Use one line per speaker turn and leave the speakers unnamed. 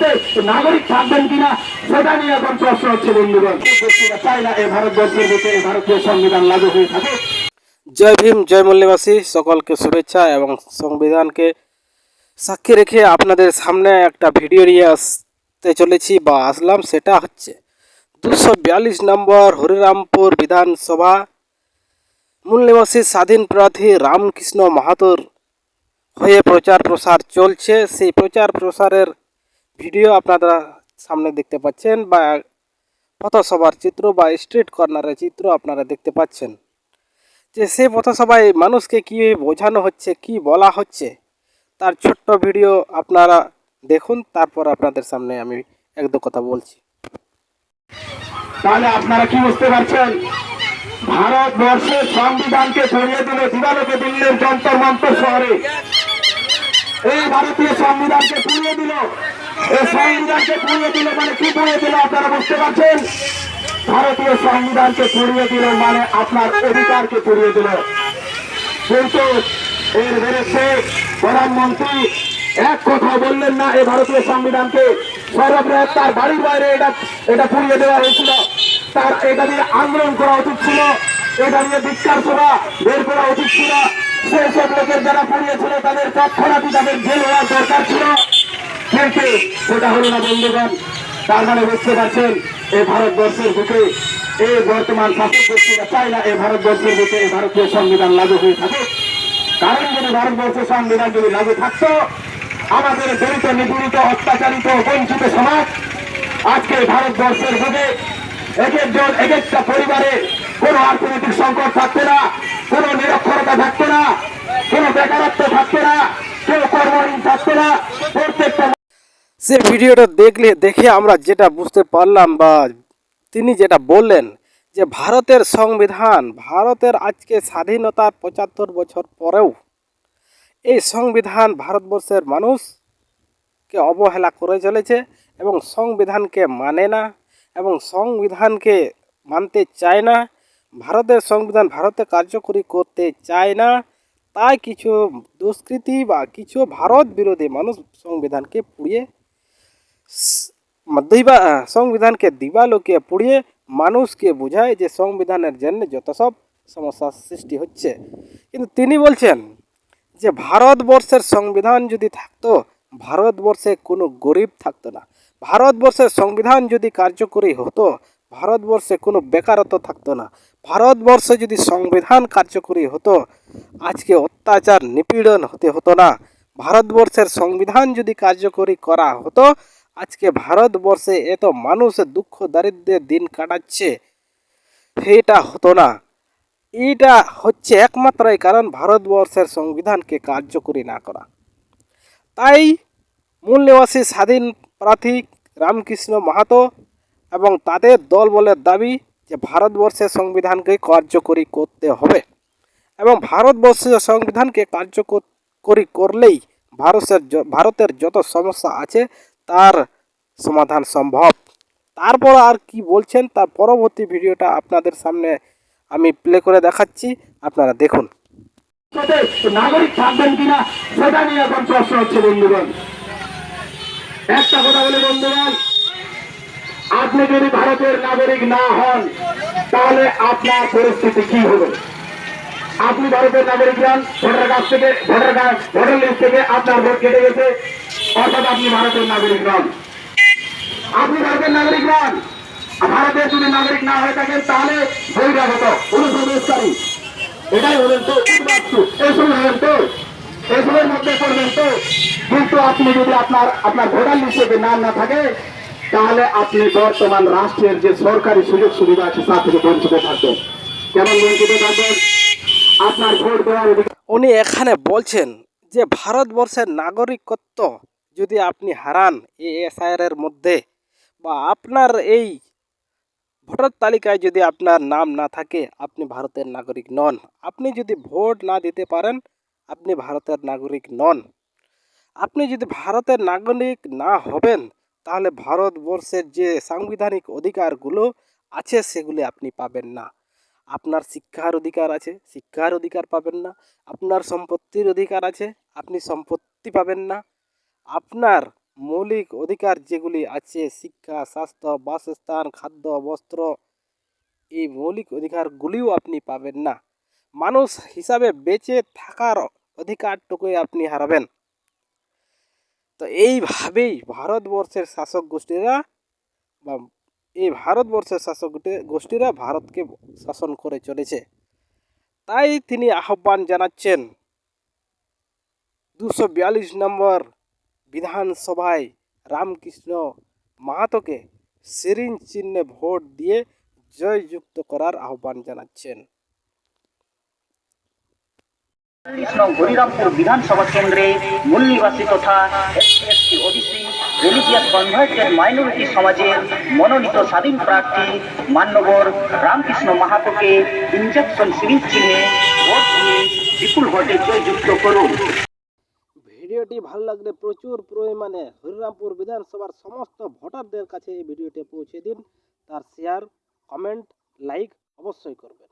ভবিষ্যতে নাগরিক থাকবেন কিনা সেটা নিয়ে এখন প্রশ্ন হচ্ছে বন্ধুগণ। চাই না এই ভারতবর্ষের বুকে এই ভারতীয় সংবিধান লাগু হয়ে থাকে।
জয় ভীম, জয় মূল্যবাসী, সকলকে শুভেচ্ছা এবং সংবিধানকে সাক্ষী রেখে আপনাদের সামনে একটা ভিডিও নিয়ে আসতে চলেছি বা আসলাম। সেটা হচ্ছে 242 নম্বর হরিরামপুর বিধানসভা মূল্যবাসী স্বাধীন প্রার্থী রামকৃষ্ণ মাহাতোর হয়ে প্রচার প্রসার চলছে। সেই প্রচার প্রসারের ভিডিও আপনারা সামনে দেখতে পাচ্ছেন বা পথসভার চিত্র বা স্ট্রিট কর্নারের চিত্র আপনারা দেখতে পাচ্ছেন। যে সেই পথসভায় মানুষকে কী বোঝানো হচ্ছে, কি বলা হচ্ছে, তার ছোট্ট ভিডিও আপনারা দেখুন। তারপর আপনাদের সামনে আমি এক দু কথা বলছি।
তাহলে আপনারা কি বুঝতে পারছেন? ভারতবর্ষের সংবিধানকে সরিয়ে দিল দিবালোকে দিল্লির যন্তর মন্তর শহরে। এই ভারতীয় সংবিধানকে পুড়িয়ে দিল। এই সংবিধানকে পুড়িয়ে দিল মানে কি পুড়িয়ে দিল আপনারা বুঝতে পারছেন? ভারতীয় সংবিধানকে পুড়িয়ে দিল মানে আপনার অধিকারকে পুড়িয়ে দিল। কিন্তু এর বিরুদ্ধে প্রধানমন্ত্রী এক কথা বললেন না। এই ভারতীয় সংবিধানকে সর্ববৃহৎ তার বাড়ির বাইরে এটা পুড়িয়ে দেওয়া হয়েছিল। তার এটা নিয়ে আন্দোলন করা উচিত ছিল, এটা নিয়ে ধিক্কার সভা বের করা উচিত ছিল। সেই সব লোকের যারা পুড়িয়েছিল তাদের তৎক্ষণাৎই তাদের জেল হওয়ার দরকার ছিল, কিন্তু সেটা হলো না বন্ধুগণ। তার মানে বুঝতে পারছেন এই ভারতবর্ষের বুকে এই বর্তমান শাসক গোষ্ঠীরা চায় না এই ভারতবর্ষের বুকে এই ভারতীয় সংবিধান লাগু হয়ে থাকে। কারণ যদি ভারতবর্ষের সংবিধান যদি লাগু থাকতো, আমাদের দলিত নিপীড়িত অত্যাচারিত বঞ্চিত সমাজ আজকে ভারতবর্ষের বুকে এক একজন এক একটা পরিবারে কোনো অর্থনৈতিক সংকট থাকতো না, কোনো নিরক্ষরতা থাকতো না, কোনো বেকারত্ব থাকতো না, কেউ কর্মহীন থাকতো না। প্রত্যেকটা
সে ভিডিওটা দেখে আমরা যেটা বুঝতে পারলাম বা তিনি যেটা বললেন যে ভারতের সংবিধান, ভারতের আজকে স্বাধীনতার 75 বছর পরেও এই সংবিধান ভারতবর্ষের মানুষকে অবহেলা করে চলেছে এবং সংবিধানকে মানে না এবং সংবিধানকে মানতে চায় না। ভারতের সংবিধান ভারতে কার্যকরী করতে চায় না। তাই কিছু দুষ্কৃতী বা কিছু ভারত বিরোধী মানুষ সংবিধানকে পুড়িয়ে সংবিধানকে দিবালোকে পুড়িয়ে মানুষকে বোঝায় যে সংবিধানের জন্য যত সব সমস্যার সৃষ্টি হচ্ছে। কিন্তু তিনি বলছেন যে ভারতবর্ষের সংবিধান যদি থাকতো, ভারতবর্ষে কোনো গরিব থাকতো না। ভারতবর্ষের সংবিধান যদি কার্যকরী হতো, ভারতবর্ষে কোনো বেকারত্ব থাকতো না। ভারতবর্ষে যদি সংবিধান কার্যকরী হতো, আজকে অত্যাচার নিপীড়ন হতো না। ভারতবর্ষের সংবিধান যদি কার্যকরী করা হতো, আজকে ভারতবর্ষে এত মানুষ দুঃখ দারিদ্র্যের দিন কাটাচ্ছে, সেটা হতো না। এইটা হচ্ছে একমাত্রই কারণ ভারতবর্ষের সংবিধানকে কার্যকরী না করা। তাই মূলনিবাসী স্বাধীন প্রার্থী রামকৃষ্ণ মাহাতো এবং তাদের দল বলের দাবি যে ভারতবর্ষের সংবিধানকে কার্যকরী করতে হবে এবং ভারতবর্ষের সংবিধানকে কার্যকরী করলেই ভারতের যত সমস্যা আছে তার সমাধান সম্ভব। তারপর আর কি বলছেন তার পরবর্তী ভিডিওটা আপনাদের সামনে আমি প্লে করে দেখাচ্ছি, আপনারা দেখুন।
নাগরিক থাকবেন কিনা সেটা নিয়ে এখন প্রশ্ন হচ্ছে বন্ধুগণ। একটা কথা বলে বন্ধুগণ, আপনি যদি ভারতের নাগরিক না হন তাহলে আপনার পরিস্থিতি কি হবে? আপনি ভারতের নাগরিক হন, ভোটার কাছ থেকে ভোটার লিস্ট থেকে আপনার ভোট কেটে গেছে, অর্থাৎ আপনি ভারতের নাগরিক নন। আপনি ভারতের নাগরিক নন। ভারতের যদি নাগরিক না হয়ে থাকেন তাহলে বহিরাগত অনুপ্রবেশকারী, এটাই হলেন তো উদ্বাস্তু, এসব হলেন তো, এসবের মধ্যে পড়বেন তো। কিন্তু আপনি যদি আপনার ভোটার লিস্টে নাম না থাকে তাহলে আপনি বর্তমান রাষ্ট্রের যে সরকারি সুযোগ সুবিধা আছে তা থেকে বঞ্চিত থাকবেন। কেমন বঞ্চিত থাকবেন? আপনার ভোট দেওয়ার অধিকার।
উনি এখানে বলছেন যে ভারতবর্ষের নাগরিকত্ব যদি আপনি হারান এএসআইআর মধ্যে বা আপনার এই ভোটার তালিকায় যদি আপনার নাম না থাকে, আপনি ভারতের নাগরিক নন। আপনি যদি ভোট না দিতে পারেন, আপনি ভারতের নাগরিক নন। আপনি যদি ভারতের নাগরিক না হবেন তাহলে ভারতবর্ষের যে সাংবিধানিক অধিকারগুলো আছে সেগুলি আপনি পাবেন না। আপনার শিক্ষার অধিকার আছে, শিক্ষার অধিকার পাবেন না। আপনার সম্পত্তির অধিকার আছে, আপনি সম্পত্তি পাবেন না। আপনার মৌলিক অধিকার যেগুলি আছে, শিক্ষা, স্বাস্থ্য, বাসস্থান, খাদ্য, বস্ত্র, এই মৌলিক অধিকারগুলিও আপনি পাবেন না। মানুষ হিসাবে বেঁচে থাকার অধিকারটুকুই আপনি হারাবেন। তো এইভাবেই ভারতবর্ষের শাসক গোষ্ঠীরা বা এই ভারতবর্ষের শাসক গোষ্ঠীরা ভারতকে শাসন করে চলেছে। তাই তিনি আহ্বান জানাচ্ছেন 242 নম্বর বিধানসভায় রামকৃষ্ণ মাহাতোকে সিরিঞ্জ চিহ্নে ভোট দিয়ে জয়যুক্ত করার আহ্বান জানাচ্ছেন।
40 নং হরিরামপুর বিধানসভা কেন্দ্রে মূল নিবাসী তথা SC OBC religious converted minority সমাজের মনোনীত স্বাধীন প্রার্থী মান্যবর রামকৃষ্ণ মাহাতোকে ইনজেকশন সিরিজ চিহ্নে ভোট দিয়ে বিপুল ভোটে জয়যুক্ত করুন।
ভিডিওটি ভালো লাগলে প্রচুর পরিমাণে হরিরামপুর বিধানসভার সমস্ত ভোটারদের কাছে এই ভিডিওটি পৌঁছে দিন। তার শেয়ার, কমেন্ট, লাইক অবশ্যই করবেন।